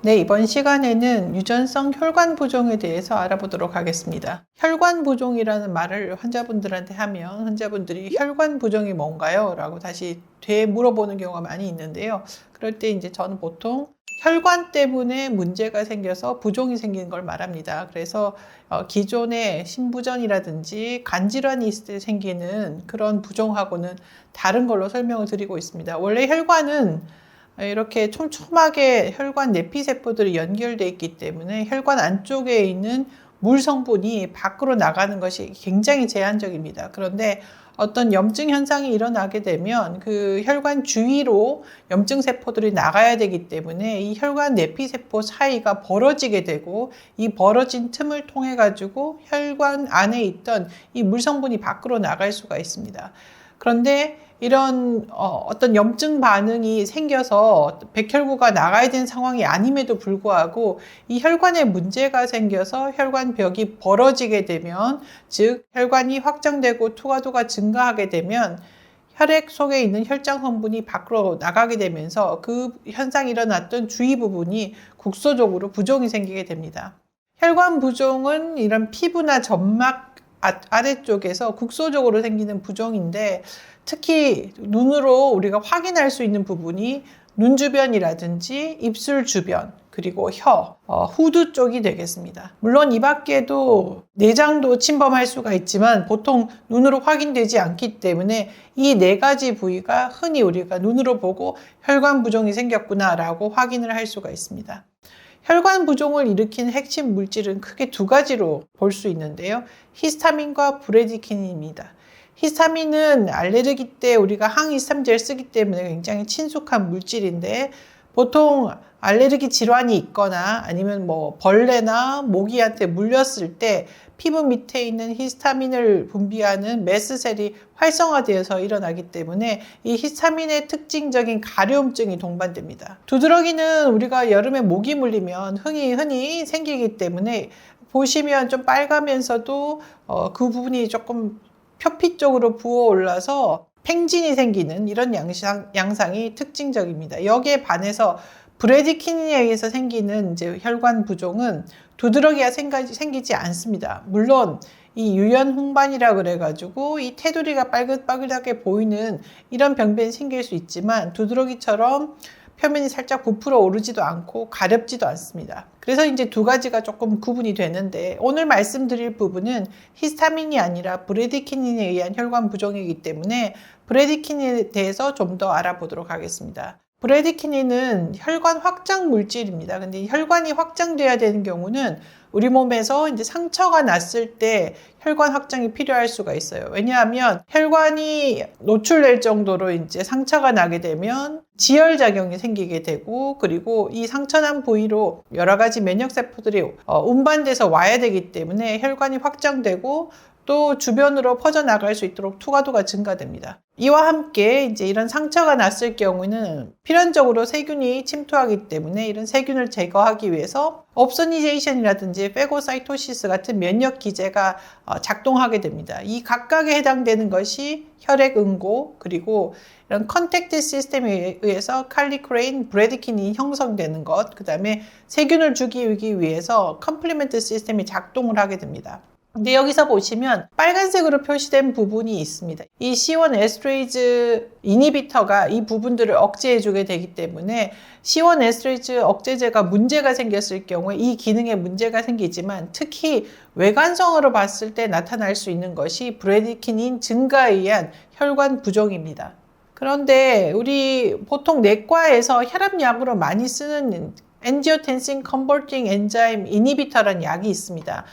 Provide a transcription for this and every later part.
네, 이번 시간에는 유전성 혈관 부종에 대해서 알아보도록 하겠습니다. 혈관 부종이라는 말을 환자분들한테 하면 환자분들이 혈관 부종이 뭔가요? 라고 다시 되물어보는 경우가 많이 있는데요. 그럴 때 이제 저는 보통 혈관 때문에 문제가 생겨서 부종이 생기는 걸 말합니다. 그래서 기존의 신부전이라든지 간질환이 있을 때 생기는 그런 부종하고는 다른 걸로 설명을 드리고 있습니다. 원래 혈관은 이렇게 촘촘하게 혈관 내피세포들이 연결되어 있기 때문에 혈관 안쪽에 있는 물 성분이 밖으로 나가는 것이 굉장히 제한적입니다. 그런데 어떤 염증 현상이 일어나게 되면 그 혈관 주위로 염증 세포들이 나가야 되기 때문에 이 혈관 내피세포 사이가 벌어지게 되고, 이 벌어진 틈을 통해 가지고 혈관 안에 있던 이 물 성분이 밖으로 나갈 수가 있습니다. 그런데 이런 어떤 염증 반응이 생겨서 백혈구가 나가야 되는 상황이 아님에도 불구하고 이 혈관에 문제가 생겨서 혈관벽이 벌어지게 되면, 즉 혈관이 확장되고 투과도가 증가하게 되면 혈액 속에 있는 혈장 성분이 밖으로 나가게 되면서 그 현상이 일어났던 주위 부분이 국소적으로 부종이 생기게 됩니다. 혈관 부종은 이런 피부나 점막 아래쪽에서 국소적으로 생기는 부종인데, 특히 눈으로 우리가 확인할 수 있는 부분이 눈 주변이라든지 입술 주변, 그리고 혀, 후두 쪽이 되겠습니다. 물론 이 밖에도 내장도 침범할 수가 있지만 보통 눈으로 확인되지 않기 때문에 이 네 가지 부위가 흔히 우리가 눈으로 보고 혈관 부종이 생겼구나 라고 확인을 할 수가 있습니다. 혈관 부종을 일으키는 핵심 물질은 크게 두 가지로 볼 수 있는데요. 히스타민과 브레디키닌입니다. 히스타민은 알레르기 때 우리가 항히스타민제를 쓰기 때문에 굉장히 친숙한 물질인데, 보통 알레르기 질환이 있거나 아니면 벌레나 모기한테 물렸을 때 피부 밑에 있는 히스타민을 분비하는 메스셀이 활성화되어서 일어나기 때문에 이 히스타민의 특징적인 가려움증이 동반됩니다. 두드러기는 우리가 여름에 모기 물리면 흔히 생기기 때문에 보시면 좀 빨가면서도 그 부분이 조금 표피 쪽으로 부어 올라서 팽진이 생기는 이런 양상이 특징적입니다. 여기에 반해서 브레디키닌에 의해서 생기는 이제 혈관 부종은 두드러기가 생기지 않습니다. 물론 이 유연홍반이라 그래가지고 이 테두리가 빨글빨글하게 보이는 이런 병변이 생길 수 있지만 두드러기처럼 표면이 살짝 부풀어 오르지도 않고 가렵지도 않습니다. 그래서 이제 두 가지가 조금 구분이 되는데, 오늘 말씀드릴 부분은 히스타민이 아니라 브레디키닌에 의한 혈관 부종이기 때문에 브레디키닌에 대해서 좀 더 알아보도록 하겠습니다. 브레디키닌은 혈관 확장 물질입니다. 근데 혈관이 확장돼야 되는 경우는 우리 몸에서 이제 상처가 났을 때 혈관 확장이 필요할 수가 있어요. 왜냐하면 혈관이 노출될 정도로 이제 상처가 나게 되면 지혈작용이 생기게 되고, 그리고 이 상처난 부위로 여러 가지 면역세포들이 운반돼서 와야 되기 때문에 혈관이 확장되고 또 주변으로 퍼져나갈 수 있도록 투과도가 증가됩니다. 이와 함께 이제 이런 상처가 났을 경우는 필연적으로 세균이 침투하기 때문에 이런 세균을 제거하기 위해서 업소니제이션이라든지 페고사이토시스 같은 면역 기제가 작동하게 됩니다. 이 각각에 해당되는 것이 혈액 응고, 그리고 이런 컨택트 시스템에 의해서 칼리크레인, 브레디키닌이 형성되는 것, 그 다음에 세균을 죽이기 위해서 컴플리멘트 시스템이 작동을 하게 됩니다. 근데 여기서 보시면 빨간색으로 표시된 부분이 있습니다. 이 C1 에스트레이즈 이니비터가 이 부분들을 억제해주게 되기 때문에 C1 에스트레이즈 억제제가 문제가 생겼을 경우에 이 기능에 문제가 생기지만, 특히 외관성으로 봤을 때 나타날 수 있는 것이 브레디키닌 증가에 의한 혈관 부종입니다. 그런데 우리 보통 내과에서 혈압약으로 많이 쓰는 엔지오텐신 컨버팅 엔자임 이니비터라는 약이 있습니다.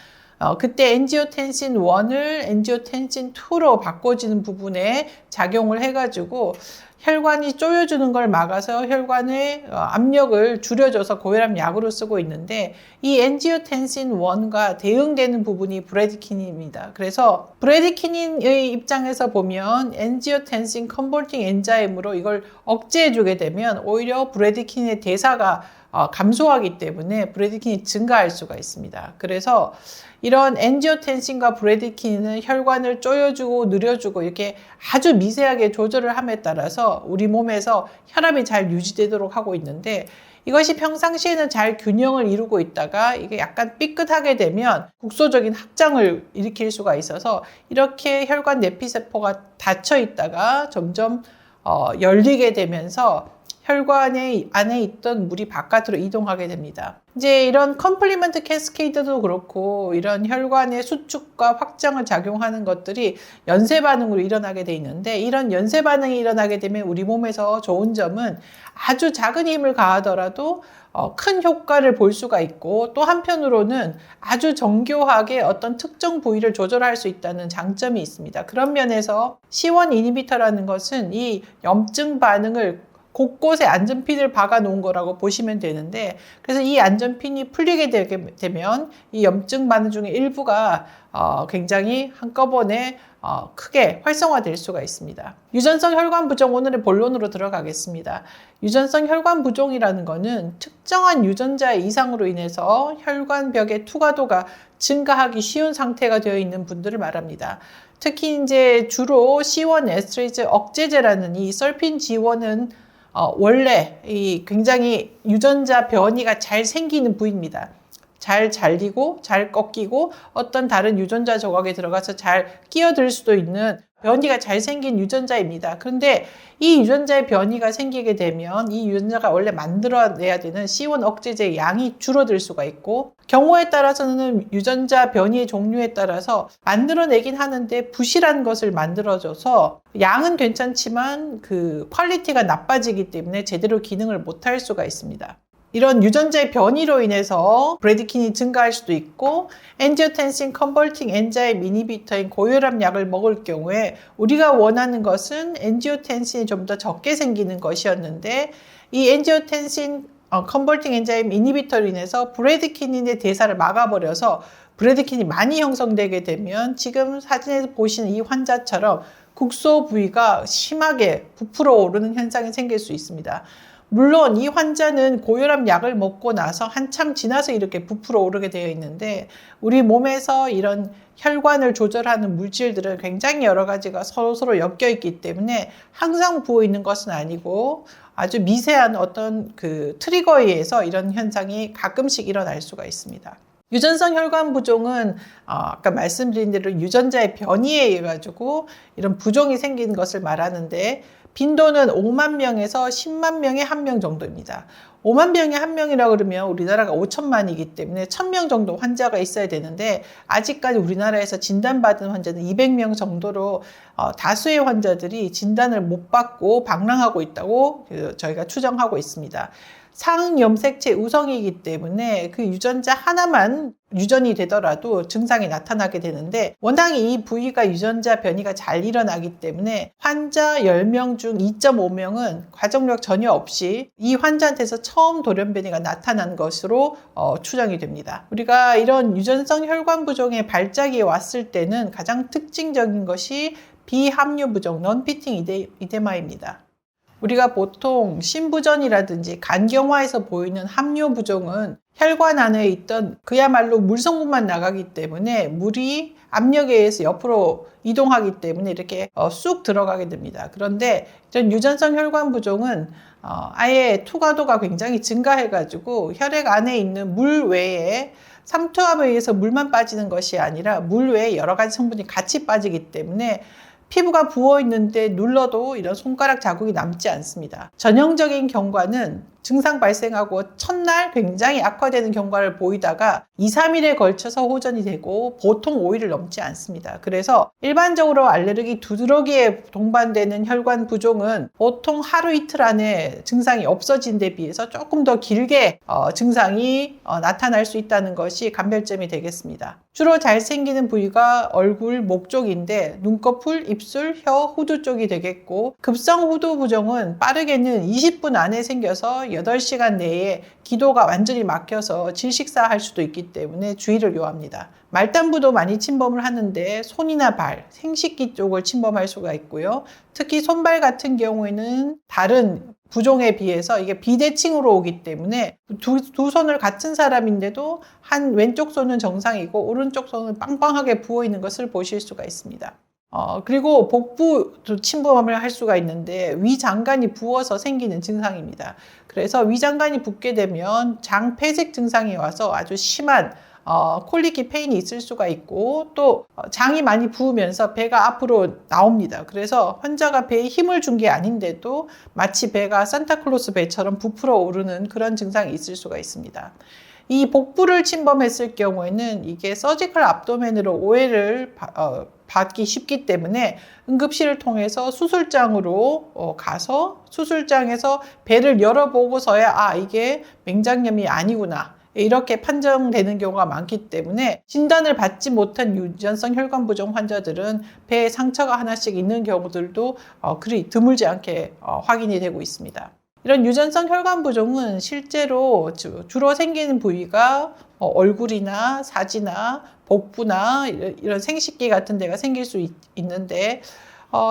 그때 엔지오텐신 1을 엔지오텐신 2로 바꿔주는 부분에 작용을 해가지고 혈관이 쪼여주는 걸 막아서 혈관의 압력을 줄여줘서 고혈압 약으로 쓰고 있는데, 이 엔지오텐신 1과 대응되는 부분이 브레디키닌입니다. 그래서 브레디키닌의 입장에서 보면 엔지오텐신 컨버팅 엔자임으로 이걸 억제해주게 되면 오히려 브레디키닌의 대사가 감소하기 때문에 브래디킨이 증가할 수가 있습니다. 그래서 이런 엔지오텐신과 브래디킨은 혈관을 조여주고 늘려주고 이렇게 아주 미세하게 조절을 함에 따라서 우리 몸에서 혈압이 잘 유지되도록 하고 있는데, 이것이 평상시에는 잘 균형을 이루고 있다가 이게 약간 삐끗하게 되면 국소적인 확장을 일으킬 수가 있어서 이렇게 혈관 내피세포가 닫혀 있다가 점점 열리게 되면서 혈관의 안에 있던 물이 바깥으로 이동하게 됩니다. 이제 이런 컴플리먼트 캐스케이드도 그렇고 이런 혈관의 수축과 확장을 작용하는 것들이 연쇄 반응으로 일어나게 돼 있는데, 이런 연쇄 반응이 일어나게 되면 우리 몸에서 좋은 점은 아주 작은 힘을 가하더라도 큰 효과를 볼 수가 있고, 또 한편으로는 아주 정교하게 어떤 특정 부위를 조절할 수 있다는 장점이 있습니다. 그런 면에서 C1 이니비터라는 것은 이 염증 반응을 곳곳에 안전핀을 박아 놓은 거라고 보시면 되는데, 그래서 이 안전핀이 풀리게 되면 이 염증 반응 중에 일부가 굉장히 한꺼번에 크게 활성화될 수가 있습니다. 유전성 혈관 부종, 오늘의 본론으로 들어가겠습니다. 유전성 혈관 부종이라는 것은 특정한 유전자의 이상으로 인해서 혈관벽의 투과도가 증가하기 쉬운 상태가 되어 있는 분들을 말합니다. 특히 이제 주로 C1 에스트레이즈 억제제라는 이 설핀 G1은 원래 이 굉장히 유전자 변이가 잘 생기는 부위입니다. 잘 잘리고 잘 꺾이고 어떤 다른 유전자 조각에 들어가서 잘 끼어들 수도 있는 변이가 잘 생긴 유전자입니다. 그런데 이 유전자의 변이가 생기게 되면 이 유전자가 원래 만들어내야 되는 C1 억제제의 양이 줄어들 수가 있고, 경우에 따라서는 유전자 변이의 종류에 따라서 만들어내긴 하는데 부실한 것을 만들어줘서 양은 괜찮지만 그 퀄리티가 나빠지기 때문에 제대로 기능을 못할 수가 있습니다. 이런 유전자의 변이로 인해서 브래디킨이 증가할 수도 있고, 엔지오텐신 컨버팅 엔자임 이니비터인 고혈압 약을 먹을 경우에 우리가 원하는 것은 엔지오텐신이 좀 더 적게 생기는 것이었는데, 이 엔지오텐신 컨버팅 엔자임 이니비터로 인해서 브래디킨의 대사를 막아버려서 브래디킨이 많이 형성되게 되면 지금 사진에서 보시는 이 환자처럼 국소 부위가 심하게 부풀어 오르는 현상이 생길 수 있습니다. 물론 이 환자는 고혈압 약을 먹고 나서 한참 지나서 이렇게 부풀어 오르게 되어 있는데, 우리 몸에서 이런 혈관을 조절하는 물질들은 굉장히 여러 가지가 서로 엮여 있기 때문에 항상 부어 있는 것은 아니고 아주 미세한 어떤 그 트리거에 의해서 이런 현상이 가끔씩 일어날 수가 있습니다. 유전성 혈관 부종은 아까 말씀드린 대로 유전자의 변이에 의해 가지고 이런 부종이 생기는 것을 말하는데, 빈도는 5만 명에서 10만 명에 1명 정도입니다. 5만 명에 1명이라고 그러면 우리나라가 5천만이기 때문에 1,000명 정도 환자가 있어야 되는데, 아직까지 우리나라에서 진단받은 환자는 200명 정도로 다수의 환자들이 진단을 못 받고 방랑하고 있다고 저희가 추정하고 있습니다. 상염색체 우성이기 때문에 그 유전자 하나만 유전이 되더라도 증상이 나타나게 되는데, 워낙 이 부위가 유전자 변이가 잘 일어나기 때문에 환자 10명 중 2.5명은 과정력 전혀 없이 이 환자한테서 처음 돌연 변이가 나타난 것으로 추정이 됩니다. 우리가 이런 유전성 혈관 부종의 발작이 왔을 때는 가장 특징적인 것이 비함유 부종, non-fitting 이데마입니다. 우리가 보통 심부전이라든지 간경화에서 보이는 함유 부종은 혈관 안에 있던 그야말로 물 성분만 나가기 때문에 물이 압력에 의해서 옆으로 이동하기 때문에 이렇게 쑥 들어가게 됩니다. 그런데 이런 유전성 혈관 부종은 아예 투과도가 굉장히 증가해가지고 혈액 안에 있는 물 외에 삼투압에 의해서 물만 빠지는 것이 아니라 물 외에 여러 가지 성분이 같이 빠지기 때문에 피부가 부어있는데 눌러도 이런 손가락 자국이 남지 않습니다. 전형적인 경과는 증상 발생하고 첫날 굉장히 악화되는 경과를 보이다가 2, 3일에 걸쳐서 호전이 되고 보통 5일을 넘지 않습니다. 그래서 일반적으로 알레르기 두드러기에 동반되는 혈관 부종은 보통 하루 이틀 안에 증상이 없어진 데 비해서 조금 더 길게 증상이 나타날 수 있다는 것이 감별점이 되겠습니다. 주로 잘 생기는 부위가 얼굴, 목 쪽인데 눈꺼풀, 입술, 혀, 후두 쪽이 되겠고, 급성 후두 부종은 빠르게는 20분 안에 생겨서 8시간 내에 기도가 완전히 막혀서 질식사할 수도 있기 때문에 주의를 요합니다. 말단부도 많이 침범을 하는데 손이나 발, 생식기 쪽을 침범할 수가 있고요. 특히 손발 같은 경우에는 다른 부종에 비해서 이게 비대칭으로 오기 때문에 두 손을 같은 사람인데도 한 왼쪽 손은 정상이고 오른쪽 손은 빵빵하게 부어 있는 것을 보실 수가 있습니다. 그리고 복부도 침범을 할 수가 있는데 위장관이 부어서 생기는 증상입니다. 그래서 위장관이 붓게 되면 장 폐색 증상이 와서 아주 심한 콜리키 페인이 있을 수가 있고 또 장이 많이 부으면서 배가 앞으로 나옵니다. 그래서 환자가 배에 힘을 준 게 아닌데도 마치 배가 산타클로스 배처럼 부풀어 오르는 그런 증상이 있을 수가 있습니다. 이 복부를 침범했을 경우에는 이게 서지컬 압도멘으로 오해를 받기 쉽기 때문에 응급실을 통해서 수술장으로 가서 수술장에서 배를 열어보고서야 이게 맹장염이 아니구나 이렇게 판정되는 경우가 많기 때문에 진단을 받지 못한 유전성 혈관 부종 환자들은 배에 상처가 하나씩 있는 경우들도 그리 드물지 않게 확인이 되고 있습니다. 이런 유전성 혈관 부종은 실제로 주로 생기는 부위가 얼굴이나 사지나 복부나 이런 생식기 같은 데가 생길 수 있는데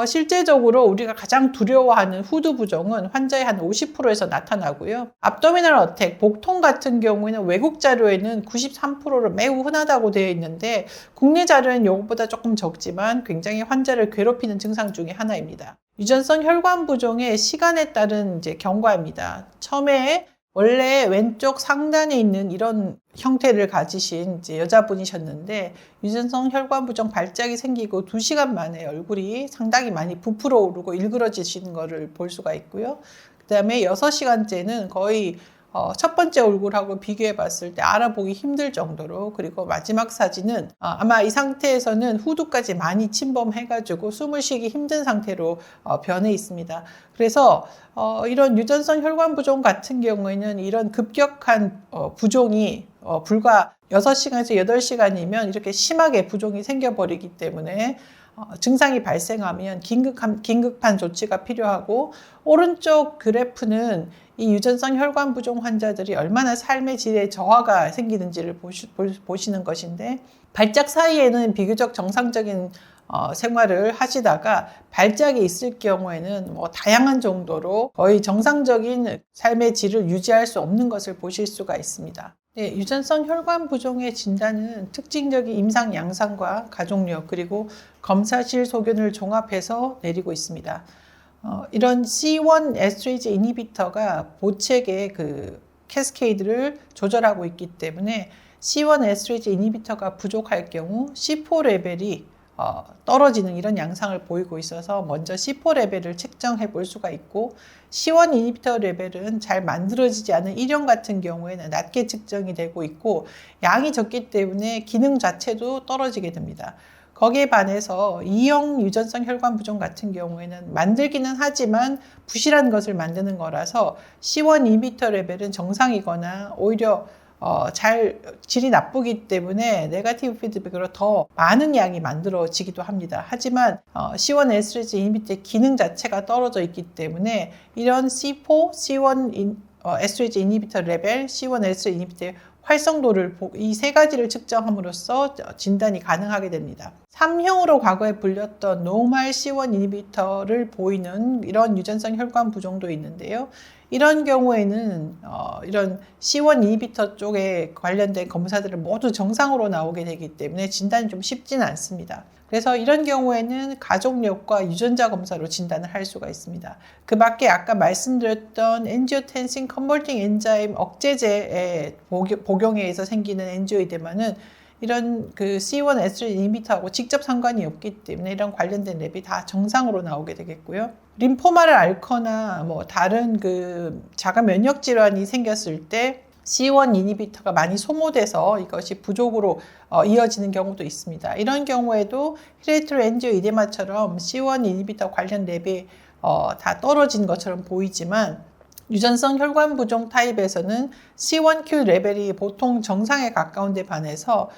실제적으로 우리가 가장 두려워하는 후두 부종은 환자의 한 50%에서 나타나고요. abdominal attack, 복통 같은 경우에는 외국 자료에는 93%로 매우 흔하다고 되어 있는데 국내 자료는 이것보다 조금 적지만 굉장히 환자를 괴롭히는 증상 중에 하나입니다. 유전성 혈관 부종의 시간에 따른 이제 경과입니다. 처음에 원래 왼쪽 상단에 있는 이런 형태를 가지신 이제 여자분이셨는데 유전성 혈관 부종 발작이 생기고 2시간 만에 얼굴이 상당히 많이 부풀어 오르고 일그러지시는 것을 볼 수가 있고요. 그 다음에 6시간째는 거의 첫 번째 얼굴하고 비교해 봤을 때 알아보기 힘들 정도로, 그리고 마지막 사진은 아마 이 상태에서는 후두까지 많이 침범해가지고 숨을 쉬기 힘든 상태로 변해 있습니다. 그래서 이런 유전성 혈관 부종 같은 경우에는 이런 급격한 부종이 불과 6시간에서 8시간이면 이렇게 심하게 부종이 생겨버리기 때문에 증상이 발생하면 긴급한 조치가 필요하고, 오른쪽 그래프는 이 유전성 혈관 부종 환자들이 얼마나 삶의 질에 저하가 생기는지를 보시는 것인데, 발작 사이에는 비교적 정상적인 생활을 하시다가 발작이 있을 경우에는 다양한 정도로 거의 정상적인 삶의 질을 유지할 수 없는 것을 보실 수가 있습니다. 네, 유전성 혈관 부종의 진단은 특징적인 임상 양상과 가족력 그리고 검사실 소견을 종합해서 내리고 있습니다. 이런 C1 에스트레이지 이니비터가 보책의 그 캐스케이드를 조절하고 있기 때문에 C1 에스트레이지 이니비터가 부족할 경우 C4 레벨이 떨어지는 이런 양상을 보이고 있어서 먼저 C4 레벨을 측정해 볼 수가 있고, C1 이니비터 레벨은 잘 만들어지지 않은 일형 같은 경우에는 낮게 측정이 되고 있고, 양이 적기 때문에 기능 자체도 떨어지게 됩니다. 거기에 반해서 2형 유전성 혈관 부종 같은 경우에는 만들기는 하지만 부실한 것을 만드는 거라서 C1 이니비터 레벨은 정상이거나 오히려 질이 나쁘기 때문에 네거티브 피드백으로 더 많은 양이 만들어지기도 합니다. 하지만 C1 에스트레이지 이니비터의 기능 자체가 떨어져 있기 때문에 이런 C4, C1 에스트레이지 이니비터 레벨, C1 에스트레이지 이니비터의 활성도를 이 세 가지를 측정함으로써 진단이 가능하게 됩니다. 3형으로 과거에 불렸던 노멀 C1 이니비터를 보이는 이런 유전성 혈관 부종도 있는데요. 이런 경우에는 이런 C1 이니비터 쪽에 관련된 검사들은 모두 정상으로 나오게 되기 때문에 진단이 좀 쉽지는 않습니다. 그래서 이런 경우에는 가족력과 유전자 검사로 진단을 할 수가 있습니다. 그 밖에 아까 말씀드렸던 엔지오텐신 컨버팅 엔자임 억제제의 복용에 의해서 생기는 엔지오이데마는 이런 그 C1 에스트레이지 이니비터하고 직접 상관이 없기 때문에 이런 관련된 랩이 다 정상으로 나오게 되겠고요. 림포마를 앓거나 다른 그 자가 면역 질환이 생겼을 때 C1 이니비터가 많이 소모돼서 이것이 부족으로 이어지는 경우도 있습니다. 이런 경우에도 히레디터리 엔지오이데마처럼 C1 이니비터 관련 랩이 다 떨어진 것처럼 보이지만, 유전성 혈관 부종 타입에서는 C1q 레벨이 보통 정상에 가까운 데 반해서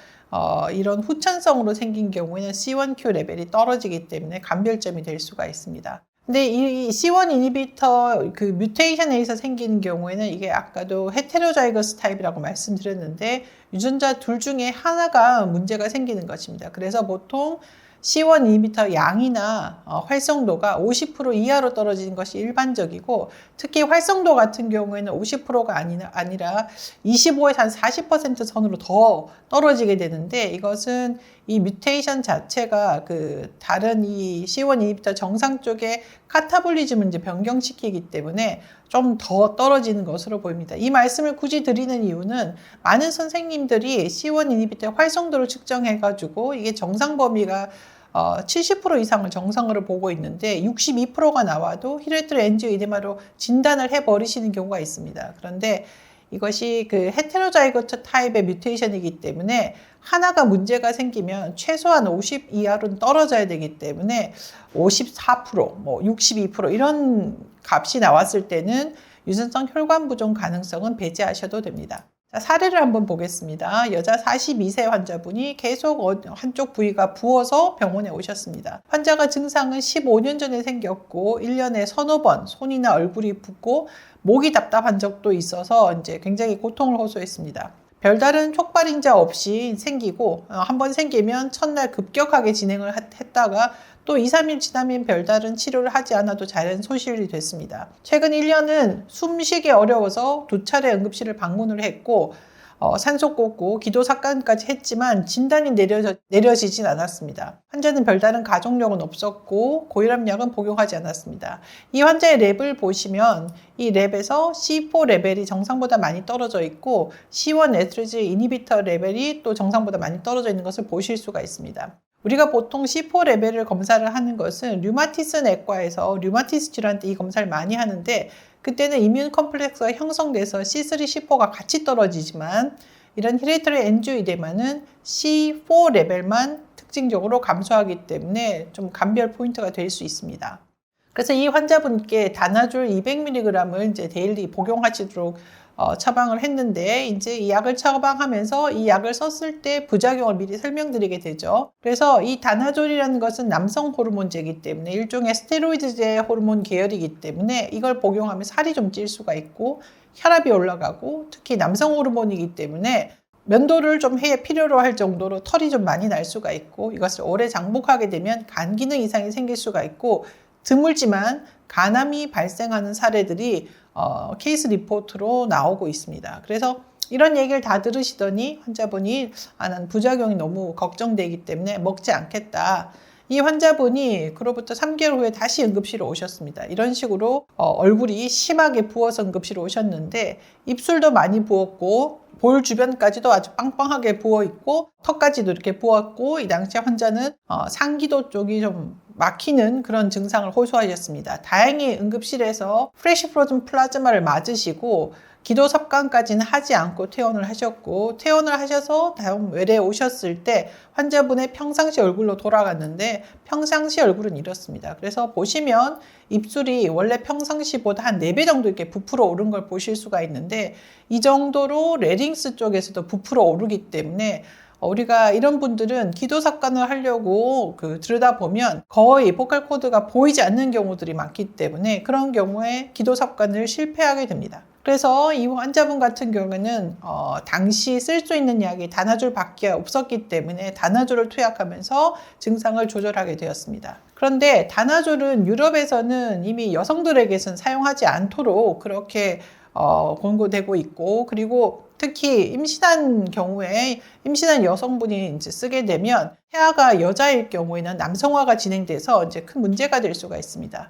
이런 후천성으로 생긴 경우에는 C1q 레벨이 떨어지기 때문에 감별점이 될 수가 있습니다. 근데 이 C1 이니비터 그 뮤테이션에 의해서 생기는 경우에는 이게 아까도 헤테로자이거스 타입이라고 말씀드렸는데 유전자 둘 중에 하나가 문제가 생기는 것입니다. 그래서 보통 C1 이니비터 양이나 활성도가 50% 이하로 떨어지는 것이 일반적이고, 특히 활성도 같은 경우에는 50%가 아니라 25에서 한 40% 선으로 더 떨어지게 되는데, 이것은 이 뮤테이션 자체가 그 다른 이 C1 이니비터 정상 쪽에 카타볼리즘을 이제 변경시키기 때문에 좀 더 떨어지는 것으로 보입니다. 이 말씀을 굳이 드리는 이유는 많은 선생님들이 C1 이니비터 활성도를 측정해가지고 이게 정상 범위가 70% 이상을 정상으로 보고 있는데 62%가 나와도 히레트리 엔지오이데마로 진단을 해버리시는 경우가 있습니다. 그런데 이것이 그 헤테로자이거트 타입의 뮤테이션이기 때문에 하나가 문제가 생기면 최소한 50 이하로는 떨어져야 되기 때문에 54%, 뭐 62% 이런 값이 나왔을 때는 유전성 혈관 부종 가능성은 배제하셔도 됩니다. 자, 사례를 한번 보겠습니다. 여자 42세 환자분이 계속 한쪽 부위가 부어서 병원에 오셨습니다. 환자가 증상은 15년 전에 생겼고 1년에 서너 번 손이나 얼굴이 붓고 목이 답답한 적도 있어서 이제 굉장히 고통을 호소했습니다. 별다른 촉발인자 없이 생기고 한번 생기면 첫날 급격하게 진행을 했다가 또 2, 3일 지나면 별다른 치료를 하지 않아도 자연 소실이 됐습니다. 최근 1년은 숨쉬기 어려워서 2차례 응급실을 방문을 했고 산소 꽂고 기도 삭감까지 했지만 진단이 내려지진 않았습니다. 환자는 별다른 가족력은 없었고 고혈압약은 복용하지 않았습니다. 이 환자의 랩을 보시면 이 랩에서 C4 레벨이 정상보다 많이 떨어져 있고 C1 에스트레즈 이니비터 레벨이 또 정상보다 많이 떨어져 있는 것을 보실 수가 있습니다. 우리가 보통 C4 레벨을 검사를 하는 것은 류마티스 내과에서 류마티스 질환 때 이 검사를 많이 하는데, 그때는 이뮨 컴플렉스가 형성돼서 C3, C4가 같이 떨어지지만 이런 히레디터리 엔지오이데마는 C4 레벨만 특징적으로 감소하기 때문에 좀 감별 포인트가 될 수 있습니다. 그래서 이 환자분께 다나졸 200mg을 이제 데일리 복용하시도록 처방을 했는데, 이제 이 약을 처방하면서 이 약을 썼을 때 부작용을 미리 설명드리게 되죠. 그래서 이 다나졸이라는 것은 남성 호르몬제이기 때문에 일종의 스테로이드제 호르몬 계열이기 때문에 이걸 복용하면 살이 좀 찔 수가 있고 혈압이 올라가고, 특히 남성 호르몬이기 때문에 면도를 좀 필요로 할 정도로 털이 좀 많이 날 수가 있고, 이것을 오래 장복하게 되면 간 기능 이상이 생길 수가 있고, 드물지만 간암이 발생하는 사례들이 케이스 리포트로 나오고 있습니다. 그래서 이런 얘기를 다 들으시더니 환자분이 난 부작용이 너무 걱정되기 때문에 먹지 않겠다. 이 환자분이 그로부터 3개월 후에 다시 응급실에 오셨습니다. 이런 식으로 얼굴이 심하게 부어서 응급실에 오셨는데 입술도 많이 부었고 볼 주변까지도 아주 빵빵하게 부어있고 턱까지도 이렇게 부었고, 이 당시 환자는 상기도 쪽이 좀 막히는 그런 증상을 호소하셨습니다. 다행히 응급실에서 프레시 프로즌 플라즈마를 맞으시고 기도 삽관까지는 하지 않고 퇴원을 하셨고, 퇴원을 하셔서 다음 외래에 오셨을 때 환자분의 평상시 얼굴로 돌아갔는데 평상시 얼굴은 이렇습니다. 그래서 보시면 입술이 원래 평상시보다 한 4배 정도 이렇게 부풀어 오른 걸 보실 수가 있는데, 이 정도로 레링스 쪽에서도 부풀어 오르기 때문에 우리가 이런 분들은 기도 삽관을 하려고 들여다보면 거의 보컬 코드가 보이지 않는 경우들이 많기 때문에 그런 경우에 기도 삽관을 실패하게 됩니다. 그래서 이 환자분 같은 경우에는 당시 쓸 수 있는 약이 다나졸 밖에 없었기 때문에 다나졸을 투약하면서 증상을 조절하게 되었습니다. 그런데 다나졸은 유럽에서는 이미 여성들에게서는 사용하지 않도록 그렇게 권고되고 있고, 그리고 특히 임신한 경우에 임신한 여성분이 이제 쓰게 되면 태아가 여자일 경우에는 남성화가 진행돼서 이제 큰 문제가 될 수가 있습니다.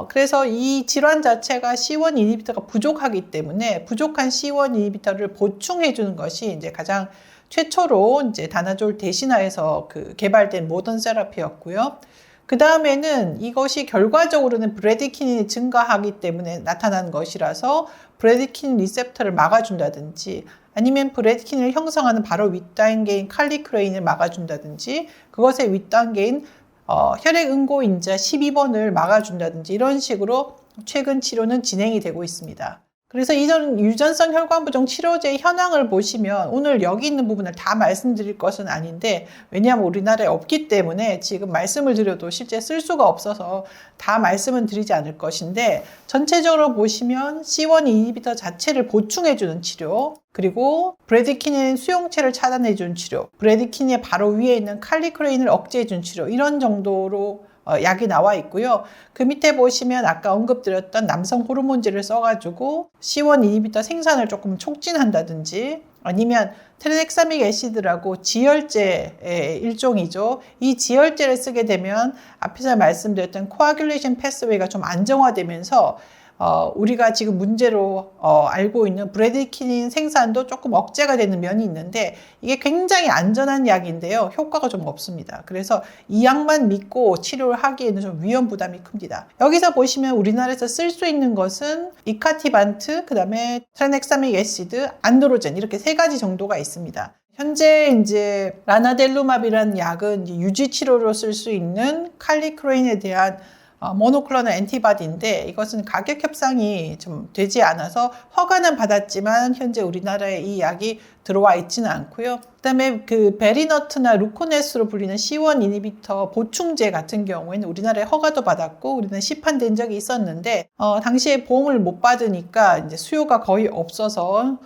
그래서 이 질환 자체가 C1 이니비터가 부족하기 때문에 부족한 C1 이니비터를 보충해 주는 것이 이제 가장 최초로 이제 다나졸 대신하에서 개발된 모던 세라피였고요. 그 다음에는 이것이 결과적으로는 브래디키닌이 증가하기 때문에 나타난 것이라서 브래디키닌 리셉터를 막아준다든지, 아니면 브래디키닌을 형성하는 바로 윗단계인 칼리크레인을 막아준다든지, 그것의 윗단계인 혈액응고인자 12번을 막아준다든지, 이런 식으로 최근 치료는 진행이 되고 있습니다. 그래서 이전 유전성 혈관 부종 치료제 현황을 보시면 오늘 여기 있는 부분을 다 말씀드릴 것은 아닌데, 왜냐하면 우리나라에 없기 때문에 지금 말씀을 드려도 실제 쓸 수가 없어서 다 말씀은 드리지 않을 것인데, 전체적으로 보시면 C1 이니비터 자체를 보충해주는 치료, 그리고 브래디키닌 수용체를 차단해주는 치료, 브래디키닌의 바로 위에 있는 칼리크레인을 억제해주는 치료, 이런 정도로 약이 나와 있고요. 그 밑에 보시면 아까 언급드렸던 남성 호르몬제를 써가지고 C1 이니비터 생산을 조금 촉진한다든지, 아니면 트랜엑사믹 애시드라고 지혈제의 일종이죠. 이 지혈제를 쓰게 되면 앞에서 말씀드렸던 코아귤레이션 패스웨이가 좀 안정화되면서 우리가 지금 문제로 알고 있는 브래디키닌 생산도 조금 억제가 되는 면이 있는데, 이게 굉장히 안전한 약인데요. 효과가 좀 없습니다. 그래서 이 약만 믿고 치료를 하기에는 좀 위험 부담이 큽니다. 여기서 보시면 우리나라에서 쓸 수 있는 것은 이카티반트, 그 다음에 트랜엑사믹 애시드, 안드로젠, 이렇게 세 가지 정도가 있습니다. 현재 이제 라나델루맙이라는 약은 유지 치료로 쓸 수 있는 칼리크레인에 대한 모노클로널 엔티바디인데, 이것은 가격 협상이 좀 되지 않아서 허가는 받았지만 현재 우리나라에 이 약이 들어와 있지는 않고요. 그 다음에 그 베리너트나 루코네스로 불리는 C1 이니비터 보충제 같은 경우에는 우리나라에 허가도 받았고 우리는 시판된 적이 있었는데, 당시에 보험을 못 받으니까 이제 수요가 거의 없어서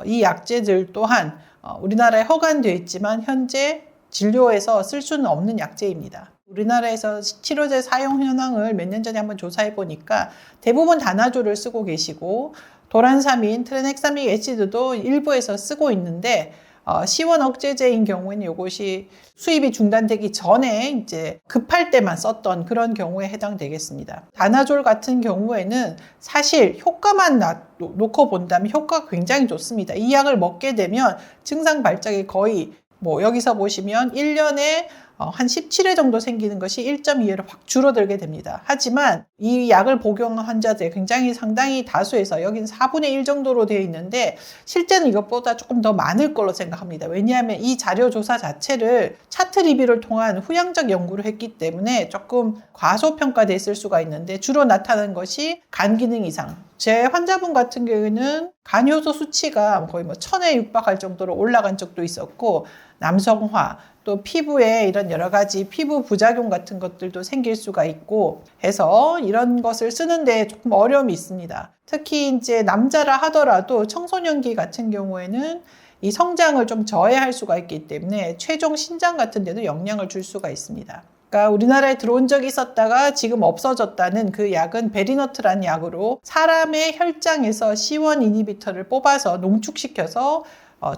이 약제들 또한 우리나라에 허가는 되어 있지만 현재 진료에서 쓸 수는 없는 약제입니다. 우리나라에서 치료제 사용 현황을 몇 년 전에 한번 조사해 보니까 대부분 다나조를 쓰고 계시고, 도란사민, 트랜엑사믹 애시드도 일부에서 쓰고 있는데, C1 억제제인 경우에는 이것이 수입이 중단되기 전에 이제 급할 때만 썼던 그런 경우에 해당되겠습니다. 다나졸 같은 경우에는 사실 효과만 놓고 본다면 효과가 굉장히 좋습니다. 이 약을 먹게 되면 증상 발작이 거의 여기서 보시면 1년에 한 17회 정도 생기는 것이 1.2회로 확 줄어들게 됩니다. 하지만 이 약을 복용한 환자들 굉장히 상당히 다수에서 여기는 4분의 1 정도로 되어 있는데, 실제는 이것보다 조금 더 많을 걸로 생각합니다. 왜냐하면 이 자료 조사 자체를 차트 리뷰를 통한 후향적 연구를 했기 때문에 조금 과소평가됐을 수가 있는데, 주로 나타나는 것이 간 기능 이상. 제 환자분 같은 경우에는 간효소 수치가 거의 1000에 육박할 정도로 올라간 적도 있었고, 남성화, 또 피부에 이런 여러 가지 피부 부작용 같은 것들도 생길 수가 있고 해서 이런 것을 쓰는데 조금 어려움이 있습니다. 특히 이제 남자라 하더라도 청소년기 같은 경우에는 이 성장을 좀 저해할 수가 있기 때문에 최종 신장 같은 데도 영향을 줄 수가 있습니다. 그러니까 우리나라에 들어온 적이 있었다가 지금 없어졌다는 그 약은 베리너트라는 약으로 사람의 혈장에서 C1 이니비터를 뽑아서 농축시켜서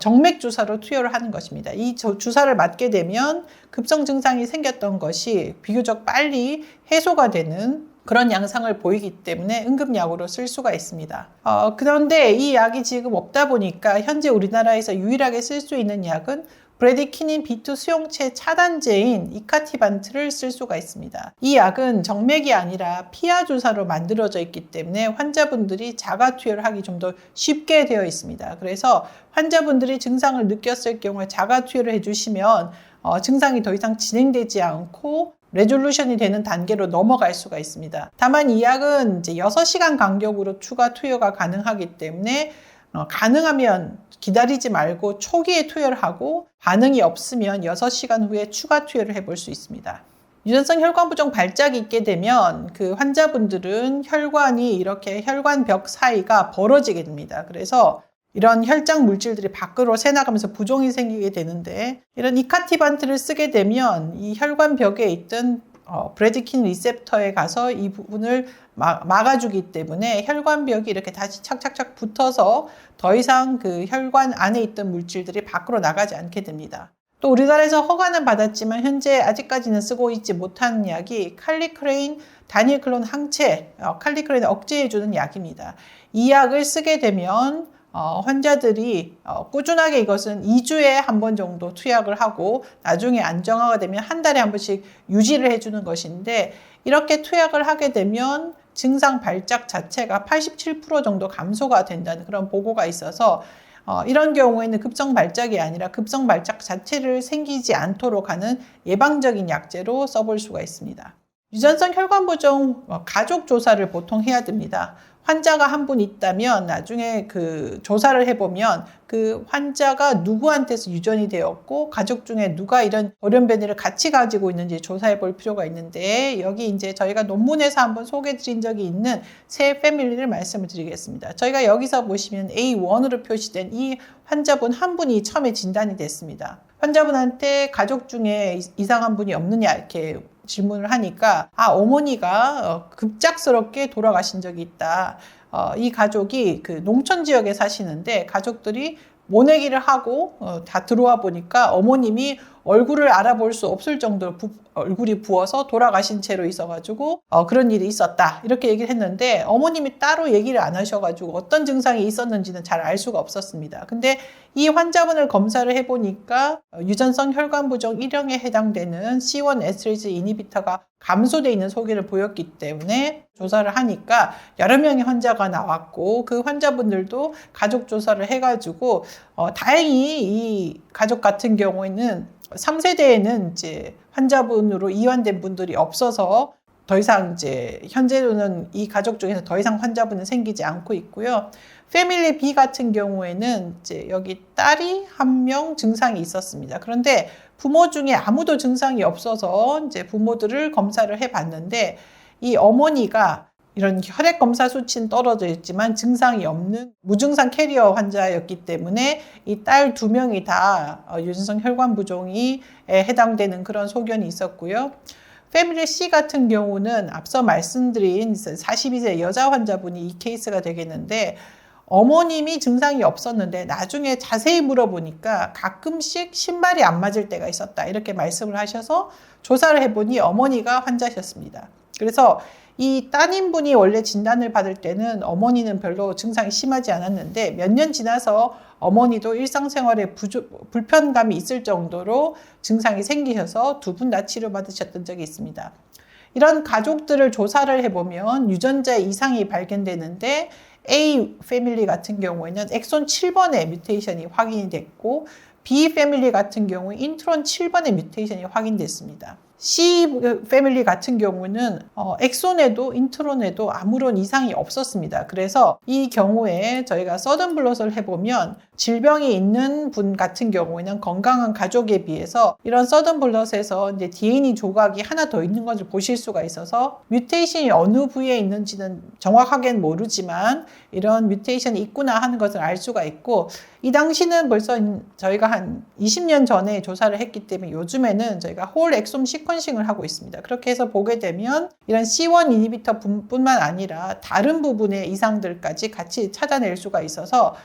정맥 주사로 투여를 하는 것입니다. 이 주사를 맞게 되면 급성 증상이 생겼던 것이 비교적 빨리 해소가 되는 그런 양상을 보이기 때문에 응급약으로 쓸 수가 있습니다. 그런데 이 약이 지금 없다 보니까 현재 우리나라에서 유일하게 쓸 수 있는 약은 브래디키닌 B2 수용체 차단제인 이카티반트를 쓸 수가 있습니다. 이 약은 정맥이 아니라 피하 주사로 만들어져 있기 때문에 환자분들이 자가 투여를 하기 좀 더 쉽게 되어 있습니다. 그래서 환자분들이 증상을 느꼈을 경우에 자가 투여를 해주시면 증상이 더 이상 진행되지 않고 레졸루션이 되는 단계로 넘어갈 수가 있습니다. 다만 이 약은 이제 6시간 간격으로 추가 투여가 가능하기 때문에 가능하면 기다리지 말고 초기에 투여를 하고 반응이 없으면 6시간 후에 추가 투여를 해볼 수 있습니다. 유전성 혈관 부종 발작이 있게 되면 그 환자분들은 혈관이 이렇게 혈관벽 사이가 벌어지게 됩니다. 그래서 이런 혈장 물질들이 밖으로 새나가면서 부종이 생기게 되는데, 이런 이카티반트를 쓰게 되면 이 혈관벽에 있던 브래디킨 리셉터에 가서 이 부분을 막아주기 때문에 혈관벽이 이렇게 다시 착착착 붙어서 더 이상 그 혈관 안에 있던 물질들이 밖으로 나가지 않게 됩니다. 또 우리나라에서 허가는 받았지만 현재 아직까지는 쓰고 있지 못하는 약이 칼리크레인 다니엘클론 항체, 칼리크레인을 억제해주는 약입니다. 이 약을 쓰게 되면 환자들이 꾸준하게 이것은 2주에 한 번 정도 투약을 하고 나중에 안정화가 되면 한 달에 한 번씩 유지를 해주는 것인데, 이렇게 투약을 하게 되면 증상 발작 자체가 87% 정도 감소가 된다는 그런 보고가 있어서 이런 경우에는 급성 발작이 아니라 급성 발작 자체를 생기지 않도록 하는 예방적인 약제로 써볼 수가 있습니다. 유전성 혈관 부종 가족 조사를 보통 해야 됩니다. 환자가 한 분 있다면 나중에 그 조사를 해보면 그 환자가 누구한테서 유전이 되었고 가족 중에 누가 이런 돌연변이를 같이 가지고 있는지 조사해 볼 필요가 있는데, 여기 이제 저희가 논문에서 한번 소개해 드린 적이 있는 세 패밀리를 말씀을 드리겠습니다. 저희가 여기서 보시면 A1으로 표시된 이 환자분 한 분이 처음에 진단이 됐습니다. 환자분한테 가족 중에 이상한 분이 없느냐 이렇게 질문을 하니까 어머니가 급작스럽게 돌아가신 적이 있다. 이 가족이 그 농촌 지역에 사시는데 가족들이 모내기를 하고 다 들어와 보니까 어머님이 얼굴을 알아볼 수 없을 정도로 얼굴이 부어서 돌아가신 채로 있어가지고 그런 일이 있었다 이렇게 얘기를 했는데, 어머님이 따로 얘기를 안 하셔가지고 어떤 증상이 있었는지는 잘 알 수가 없었습니다. 근데 이 환자분을 검사를 해보니까 유전성 혈관부종 1형에 해당되는 C1 에스트레이즈 이니비터가 감소되어 있는 소견을 보였기 때문에 조사를 하니까 여러 명의 환자가 나왔고, 그 환자분들도 가족 조사를 해가지고 다행히 이 가족 같은 경우에는 3세대에는 이제 환자분으로 이완된 분들이 없어서 더 이상 이제 현재로는 이 가족 중에서 더 이상 환자분은 생기지 않고 있고요. 패밀리 B 같은 경우에는 이제 여기 딸이 한 명 증상이 있었습니다. 그런데 부모 중에 아무도 증상이 없어서 이제 부모들을 검사를 해봤는데, 이 어머니가 이런 혈액 검사 수치는 떨어져 있지만 증상이 없는 무증상 캐리어 환자였기 때문에 이 딸 2명이 다 유전성 혈관 부종에 해당되는 그런 소견이 있었고요. 패밀리 C 같은 경우는 앞서 말씀드린 42세 여자 환자분이 이 케이스가 되겠는데, 어머님이 증상이 없었는데 나중에 자세히 물어보니까 가끔씩 신발이 안 맞을 때가 있었다 이렇게 말씀을 하셔서 조사를 해보니 어머니가 환자셨습니다. 그래서 이 따님분이 원래 진단을 받을 때는 어머니는 별로 증상이 심하지 않았는데 몇 년 지나서 어머니도 일상생활에 불편감이 있을 정도로 증상이 생기셔서 두 분 다 치료받으셨던 적이 있습니다. 이런 가족들을 조사를 해보면 유전자 이상이 발견되는데, A 패밀리 같은 경우에는 엑손 7번의 뮤테이션이 확인이 됐고, B 패밀리 같은 경우에 인트론 7번의 뮤테이션이 확인됐습니다. C 패밀리 같은 경우는 엑손에도 인트론에도 아무런 이상이 없었습니다. 그래서 이 경우에 저희가 서든 블롯을 해보면 질병이 있는 분 같은 경우에는 건강한 가족에 비해서 이런 서든 블롯에서 이제 DNA 조각이 하나 더 있는 것을 보실 수가 있어서, 뮤테이션이 어느 부위에 있는지는 정확하게는 모르지만 이런 뮤테이션이 있구나 하는 것을 알 수가 있고, 이 당시는 벌써 저희가 한 20년 전에 조사를 했기 때문에 요즘에는 저희가 홀 엑솜 시퀀싱을 하고 있습니다. 그렇게 해서 보게 되면 이런 C1 이니비터 뿐만 아니라 다른 부분의 이상들까지 같이 찾아낼 수가 있어서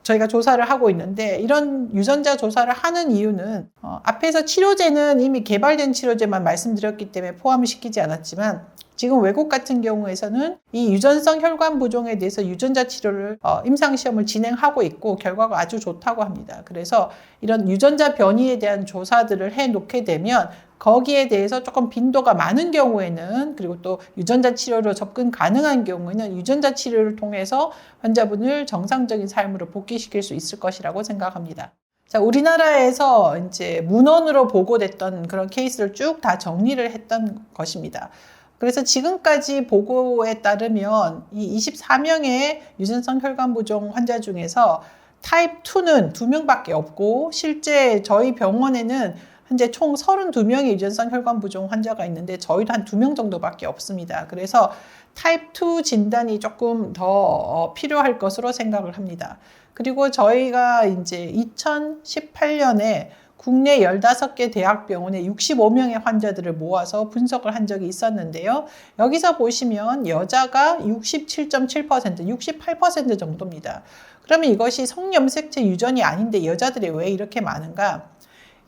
저희가 조사를 하고 있는데, 이런 유전자 조사를 하는 이유는 앞에서 치료제는 이미 개발된 치료제만 말씀드렸기 때문에 포함을 시키지 않았지만, 지금 외국 같은 경우에서는 이 유전성 혈관 부종에 대해서 유전자 치료를 임상시험을 진행하고 있고 결과가 아주 좋다고 합니다. 그래서 이런 유전자 변이에 대한 조사들을 해놓게 되면 거기에 대해서 조금 빈도가 많은 경우에는, 그리고 또 유전자 치료로 접근 가능한 경우에는 유전자 치료를 통해서 환자분을 정상적인 삶으로 복귀시킬 수 있을 것이라고 생각합니다. 자, 우리나라에서 이제 문헌으로 보고됐던 그런 케이스를 쭉 다 정리를 했던 것입니다. 그래서 지금까지 보고에 따르면 이 24명의 유전성 혈관 부종 환자 중에서 타입 2는 2명밖에 없고, 실제 저희 병원에는 현재 총 32명의 유전성 혈관 부종 환자가 있는데 저희도 한 2명 정도밖에 없습니다. 그래서 타입 2 진단이 조금 더 필요할 것으로 생각을 합니다. 그리고 저희가 이제 2018년에 국내 15개 대학병원에 65명의 환자들을 모아서 분석을 한 적이 있었는데요. 여기서 보시면 여자가 67.7%, 68% 정도입니다. 그러면 이것이 성염색체 유전이 아닌데 여자들이 왜 이렇게 많은가?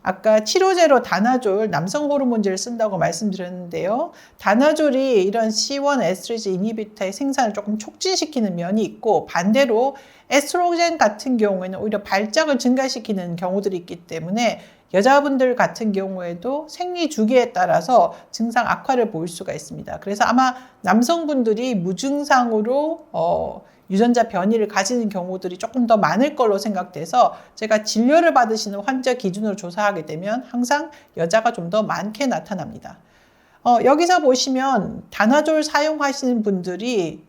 아까 치료제로 다나졸, 남성 호르몬제를 쓴다고 말씀드렸는데요. 다나졸이 이런 C1 에스트레이즈 이니비터의 생산을 조금 촉진시키는 면이 있고, 반대로 에스트로겐 같은 경우에는 오히려 발작을 증가시키는 경우들이 있기 때문에 여자분들 같은 경우에도 생리 주기에 따라서 증상 악화를 보일 수가 있습니다. 그래서 아마 남성분들이 무증상으로 유전자 변이를 가지는 경우들이 조금 더 많을 걸로 생각돼서, 제가 진료를 받으시는 환자 기준으로 조사하게 되면 항상 여자가 좀 더 많게 나타납니다. 여기서 보시면 다나졸 사용하시는 분들이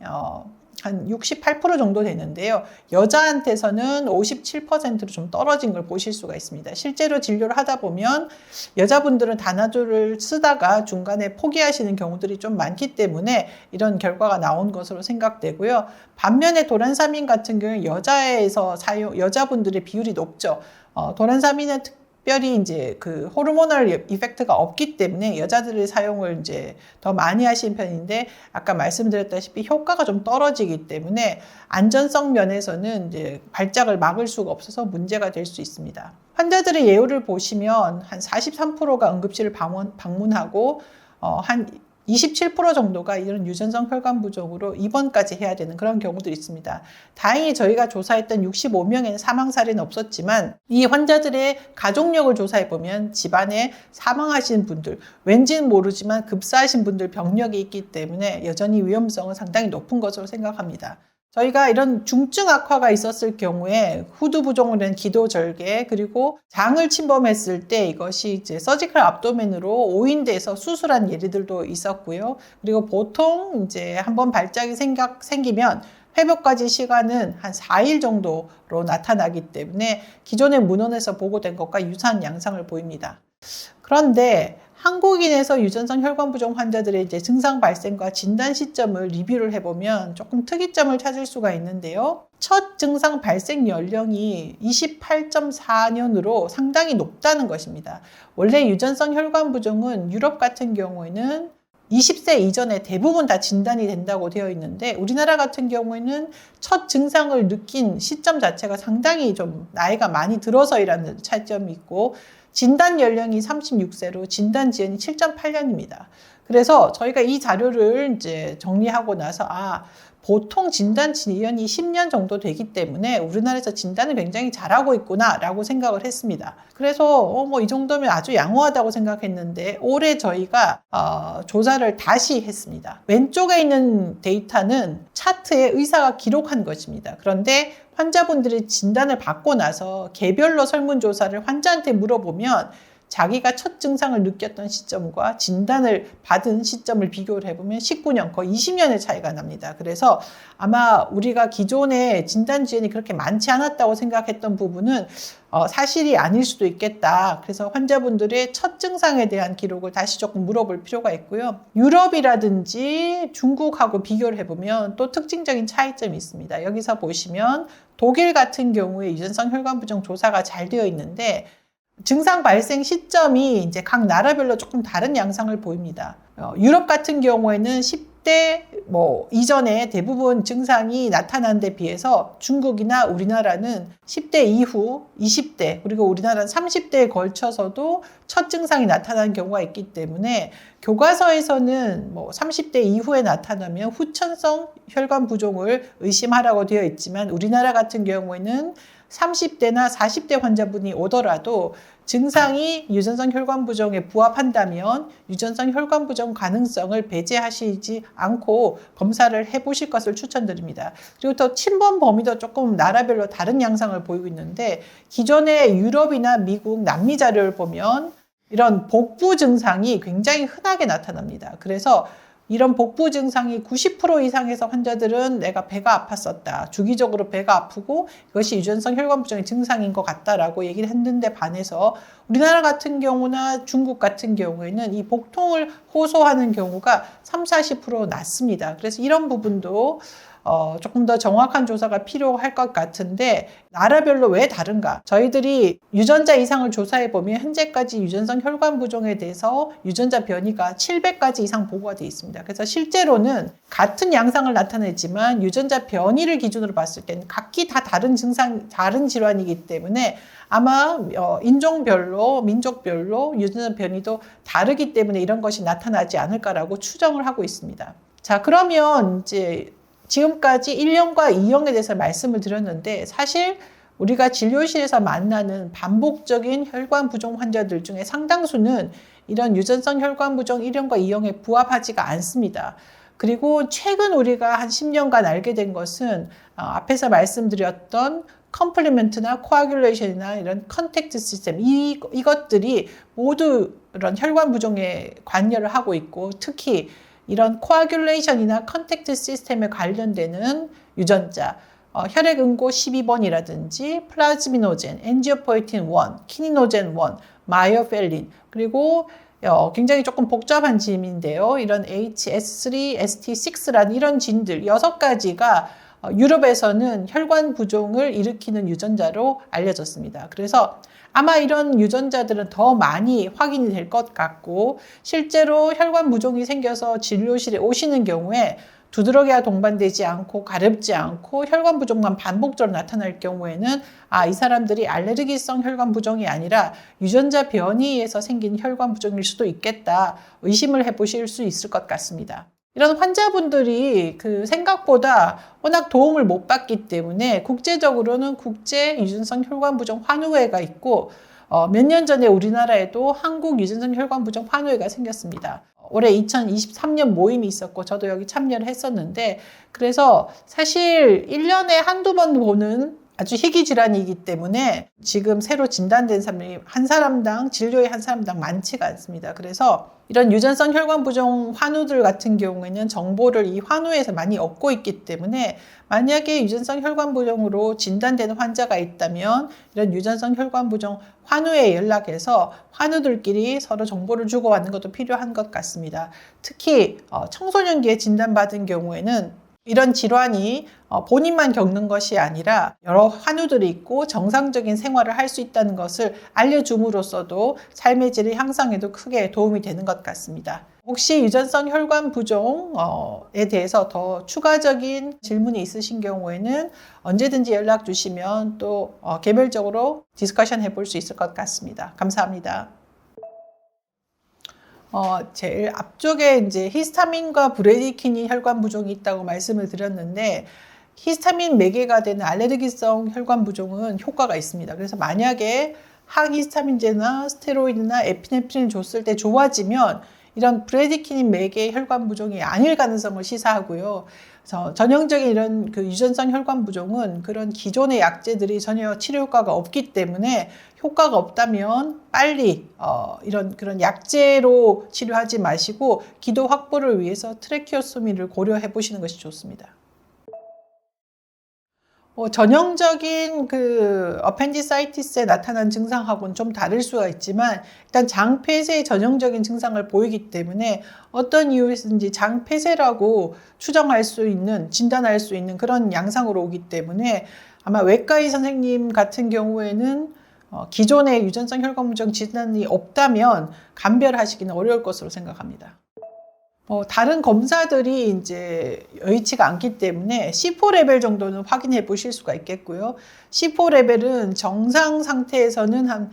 한 68% 정도 되는데요. 여자한테서는 57%로 좀 떨어진 걸 보실 수가 있습니다. 실제로 진료를 하다 보면 여자분들은 다나졸을 쓰다가 중간에 포기하시는 경우들이 좀 많기 때문에 이런 결과가 나온 것으로 생각되고요. 반면에 도란사민 같은 경우는 여자분들의 비율이 높죠. 도란사민은 특별히 이제 그 호르모널 이펙트가 없기 때문에 여자들의 사용을 이제 더 많이 하시는 편인데, 아까 말씀드렸다시피 효과가 좀 떨어지기 때문에 안전성 면에서는 이제 발작을 막을 수가 없어서 문제가 될 수 있습니다. 환자들의 예후를 보시면 한 43%가 응급실을 방문하고 한 27% 정도가 이런 유전성 혈관 부종으로 입원까지 해야 되는 그런 경우들이 있습니다. 다행히 저희가 조사했던 65명에는 사망 사례는 없었지만, 이 환자들의 가족력을 조사해 보면 집안에 사망하신 분들, 왠지는 모르지만 급사하신 분들 병력이 있기 때문에 여전히 위험성은 상당히 높은 것으로 생각합니다. 저희가 이런 중증 악화가 있었을 경우에 후두 부종으로 인한 기도절개, 그리고 장을 침범했을 때 이것이 이제 서지컬 압도멘으로 오인돼서 수술한 예들도 있었고요. 그리고 보통 이제 한번 발작이 생기면 회복까지 시간은 한 4일 정도로 나타나기 때문에 기존의 문헌에서 보고된 것과 유사한 양상을 보입니다. 그런데 한국인에서 유전성 혈관 부종 환자들의 이제 증상 발생과 진단 시점을 리뷰를 해보면 조금 특이점을 찾을 수가 있는데요. 첫 증상 발생 연령이 28.4년으로 상당히 높다는 것입니다. 원래 유전성 혈관 부종은 유럽 같은 경우에는 20세 이전에 대부분 다 진단이 된다고 되어 있는데, 우리나라 같은 경우에는 첫 증상을 느낀 시점 자체가 상당히 좀 나이가 많이 들어서이라는 차이점이 있고, 진단 연령이 36세로 진단 지연이 7.8년입니다. 그래서 저희가 이 자료를 이제 정리하고 나서 보통 진단 지연이 10년 정도 되기 때문에 우리나라에서 진단을 굉장히 잘하고 있구나 라고 생각을 했습니다. 그래서 이 정도면 아주 양호하다고 생각했는데, 올해 저희가 조사를 다시 했습니다. 왼쪽에 있는 데이터는 차트에 의사가 기록한 것입니다. 그런데 환자분들이 진단을 받고 나서 개별로 설문조사를 환자한테 물어보면 자기가 첫 증상을 느꼈던 시점과 진단을 받은 시점을 비교를 해보면 19년, 거의 20년의 차이가 납니다. 그래서 아마 우리가 기존에 진단 지연이 그렇게 많지 않았다고 생각했던 부분은 사실이 아닐 수도 있겠다. 그래서 환자분들의 첫 증상에 대한 기록을 다시 조금 물어볼 필요가 있고요. 유럽이라든지 중국하고 비교를 해보면 또 특징적인 차이점이 있습니다. 여기서 보시면 독일 같은 경우에 유전성 혈관 부종 조사가 잘 되어 있는데, 증상 발생 시점이 이제 각 나라별로 조금 다른 양상을 보입니다. 유럽 같은 경우에는 10대 이전에 대부분 증상이 나타난 데 비해서 중국이나 우리나라는 10대 이후 20대, 그리고 우리나라는 30대에 걸쳐서도 첫 증상이 나타난 경우가 있기 때문에 교과서에서는 30대 이후에 나타나면 후천성 혈관 부종을 의심하라고 되어 있지만, 우리나라 같은 경우에는 30대나 40대 환자분이 오더라도 증상이 유전성 혈관 부종에 부합한다면 유전성 혈관 부종 가능성을 배제하시지 않고 검사를 해보실 것을 추천드립니다. 그리고 또 침범 범위도 조금 나라별로 다른 양상을 보이고 있는데, 기존의 유럽이나 미국, 남미 자료를 보면 이런 복부 증상이 굉장히 흔하게 나타납니다. 그래서 이런 복부 증상이 90% 이상에서 환자들은 내가 배가 아팠었다, 주기적으로 배가 아프고 이것이 유전성 혈관 부종의 증상인 것 같다라고 얘기를 했는데 반해서 우리나라 같은 경우나 중국 같은 경우에는 이 복통을 호소하는 경우가 30-40% 낮습니다. 그래서 이런 부분도 조금 더 정확한 조사가 필요할 것 같은데, 나라별로 왜 다른가? 저희들이 유전자 이상을 조사해 보면 현재까지 유전성 혈관 부종에 대해서 유전자 변이가 700가지 이상 보고가 되어 있습니다. 그래서 실제로는 같은 양상을 나타내지만 유전자 변이를 기준으로 봤을 때는 각기 다 다른 증상, 다른 질환이기 때문에 아마 인종별로, 민족별로 유전자 변이도 다르기 때문에 이런 것이 나타나지 않을까라고 추정을 하고 있습니다. 자, 그러면 이제 지금까지 1형과 2형에 대해서 말씀을 드렸는데, 사실 우리가 진료실에서 만나는 반복적인 혈관 부종 환자들 중에 상당수는 이런 유전성 혈관 부종 1형과 2형에 부합하지가 않습니다. 그리고 최근 우리가 한 10년간 알게 된 것은 앞에서 말씀드렸던 컴플리먼트나 코아귤레이션이나 이런 컨택트 시스템 이것들이 모두 이런 혈관 부종에 관여를 하고 있고, 특히 이런 코아귤레이션이나 컨택트 시스템에 관련되는 유전자, 혈액 응고 12번이라든지 플라즈미노젠, 엔지오포에틴 1, 키니노젠 1, 마이오펠린, 그리고 굉장히 조금 복잡한 짐인데요. 이런 HS3, ST6라는 이런 진들 6가지가 유럽에서는 혈관 부종을 일으키는 유전자로 알려졌습니다. 그래서 아마 이런 유전자들은 더 많이 확인이 될 것 같고, 실제로 혈관 부종이 생겨서 진료실에 오시는 경우에 두드러기와 동반되지 않고 가렵지 않고 혈관 부종만 반복적으로 나타날 경우에는 이 사람들이 알레르기성 혈관 부종이 아니라 유전자 변이에서 생긴 혈관 부종일 수도 있겠다, 의심을 해보실 수 있을 것 같습니다. 이런 환자분들이 생각보다 워낙 도움을 못 받기 때문에 국제적으로는 국제 유전성 혈관 부종 환우회가 있고, 몇 년 전에 우리나라에도 한국 유전성 혈관 부종 환우회가 생겼습니다. 올해 2023년 모임이 있었고 저도 여기 참여를 했었는데, 그래서 사실 1년에 한두 번 보는 아주 희귀 질환이기 때문에 지금 새로 진단된 사람이 한 사람당, 진료에 한 사람당 많지가 않습니다. 그래서 이런 유전성 혈관 부종 환우들 같은 경우에는 정보를 이 환우에서 많이 얻고 있기 때문에, 만약에 유전성 혈관 부종으로 진단되는 환자가 있다면 이런 유전성 혈관 부종 환우에 연락해서 환우들끼리 서로 정보를 주고받는 것도 필요한 것 같습니다. 특히 청소년기에 진단받은 경우에는 이런 질환이 본인만 겪는 것이 아니라 여러 환우들이 있고 정상적인 생활을 할 수 있다는 것을 알려줌으로써도 삶의 질의 향상에도 크게 도움이 되는 것 같습니다. 혹시 유전성 혈관 부종에 대해서 더 추가적인 질문이 있으신 경우에는 언제든지 연락 주시면 또 개별적으로 디스커션 해볼 수 있을 것 같습니다. 감사합니다. 제일 앞쪽에 이제 히스타민과 브레디키닌 혈관 부종이 있다고 말씀을 드렸는데, 히스타민 매개가 되는 알레르기성 혈관 부종은 효과가 있습니다. 그래서 만약에 항히스타민제나 스테로이드나 에피네프린을 줬을 때 좋아지면 이런 브레디키닌 매개 혈관 부종이 아닐 가능성을 시사하고요. 그래서 전형적인 이런 유전성 혈관 부종은 그런 기존의 약제들이 전혀 치료 효과가 없기 때문에, 효과가 없다면 빨리 그런 약제로 치료하지 마시고 기도 확보를 위해서 트레키오sto미를 고려해 보시는 것이 좋습니다. 전형적인 어펜디사이티스에 나타난 증상하고는 좀 다를 수가 있지만, 일단 장폐쇄의 전형적인 증상을 보이기 때문에 어떤 이유에서든지 장폐쇄라고 추정할 수 있는, 진단할 수 있는 그런 양상으로 오기 때문에 아마 외과의 선생님 같은 경우에는 기존의 유전성 혈관 부종 진단이 없다면 감별하시기는 어려울 것으로 생각합니다. 다른 검사들이 이제 여의치가 않기 때문에 C4 레벨 정도는 확인해 보실 수가 있겠고요. C4 레벨은 정상 상태에서는 한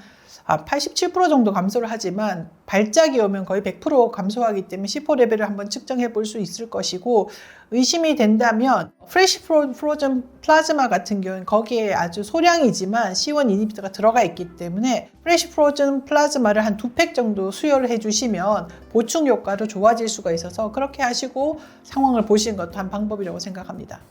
87% 정도 감소를 하지만 발작이 오면 거의 100% 감소하기 때문에 C4 레벨을 한번 측정해 볼 수 있을 것이고, 의심이 된다면 프레시 프로즌 플라즈마 같은 경우는 거기에 아주 소량이지만 C1 이니비터가 들어가 있기 때문에 프레시 프로즌 플라즈마를 한 2팩 정도 수혈을 해주시면 보충 효과로 좋아질 수가 있어서 그렇게 하시고 상황을 보시는 것도 한 방법이라고 생각합니다.